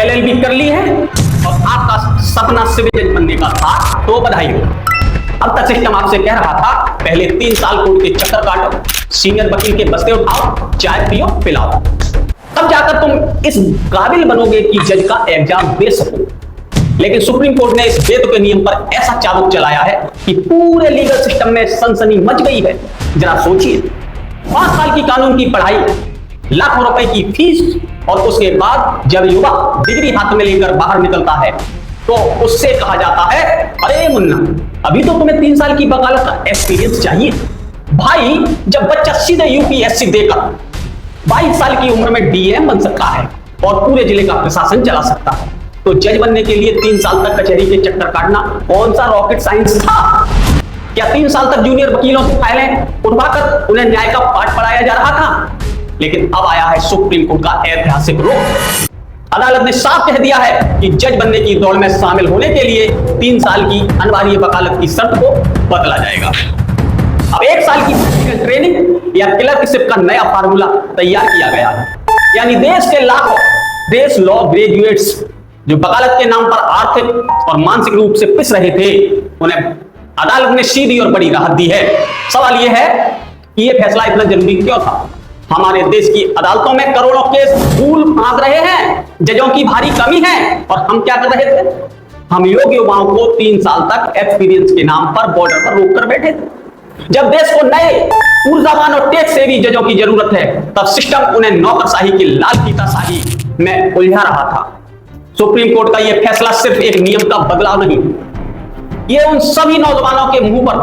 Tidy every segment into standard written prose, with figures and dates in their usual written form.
LLB कर ली है और आपका सपना सिविल जज बनने का था, तो बधाई हो। अब तक सिस्टम आपसे कह रहा था पहले 3 साल कोर्ट के चक्कर काटो, सीनियर वकील के बस्ते उठाओ, चाय पियो पिलाओ, तब जाकर तुम इस काबिल बनोगे कि जज का एग्जाम दे सको। लेकिन सुप्रीम कोर्ट ने इस बेतुके नियम पर ऐसा चाबुक चलाया है कि पूरे लीगल सिस्टम में सनसनी मच गई है। जरा सोचिए, 5 साल की कानून की पढ़ाई, लाखों रुपए की फीस, और उसके बाद जब युवा डिग्री हाथ में लेकर बाहर निकलता है तो उससे कहा जाता है, अरे मुन्ना, अभी तो तुम्हें 3 साल की वकालत का एक्सपीरियंस चाहिए। भाई, जब बच्चा सीधे यूपीएससी देकर 22 साल की उम्र में डीएम बन सकता है और पूरे जिले का प्रशासन चला सकता है, तो जज बनने के लिए 3 साल तक कचहरी के चक्कर काटना कौन सा रॉकेट साइंस था? क्या 3 साल तक जूनियर वकीलों से फाइलें उठवाकर उन्हें न्याय का पाठ पढ़ाया जा रहा था? लेकिन अब आया है सुप्रीम कोर्ट का ऐतिहासिक रुख। अदालत ने साफ कह दिया है कि जज बनने की दौड़ में शामिल होने के लिए 3 साल की अनिवार्य वकालत की शर्त को बदला जाएगा। अब 1 साल की ट्रेनिंग या क्लर्कशिप का नया फार्मूला तैयार किया गया है। यानी देश के लाखों देश लॉ ग्रेजुएट्स जो वकालत के नाम पर आर्थिक और मानसिक रूप से पिस रहे थे, उन्हें अदालत ने सीधी और बड़ी राहत दी है। सवाल यह है कि यह फैसला इतना जरूरी क्यों था? हमारे देश की अदालतों में करोड़ों केस फूल फांस रहे हैं, जजों की भारी कमी है, और हम क्या कर रहे थे? हम योग्य युवाओं को 3 साल तक एक्सपीरियंस के नाम पर बॉर्डर पर रोक कर बैठे थे। जब देश को नए ऊर्जावान और टेक सेवी जजों की जरूरत है, तब सिस्टम उन्हें नौकरशाही की लाल फीताशाही में उलझा रहा था। सुप्रीम कोर्ट का यह फैसला सिर्फ एक नियम का बदलाव नहीं, यह उन सभी नौजवानों के मुंह पर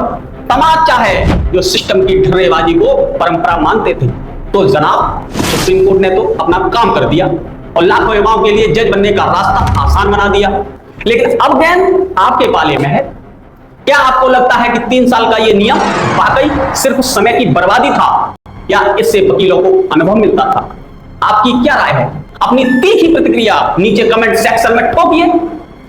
तमाचा है जो सिस्टम की ढर्रेबाजी को परंपरा मानते थे। तो जनाब, सुप्रीम कोर्ट ने तो अपना काम कर दिया और लाखों युवाओं के लिए जज बनने का रास्ता आसान बना दिया। लेकिन अब गेंद आपके पाले में है। क्या आपको लगता है कि 3 साल का यह नियम वाकई सिर्फ समय की बर्बादी था, या इससे वकीलों को अनुभव मिलता था? आपकी क्या राय है? अपनी तीखी प्रतिक्रिया नीचे कमेंट सेक्शन में ठोकिए।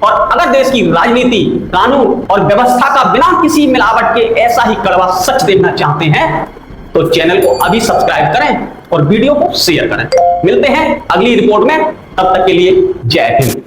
और अगर देश की राजनीति, कानून और व्यवस्था का बिना किसी मिलावट के ऐसा ही कड़वा सच देखना चाहते हैं, तो चैनल को अभी सब्सक्राइब करें और वीडियो को शेयर करें। मिलते हैं अगली रिपोर्ट में, तब तक के लिए जय हिंद।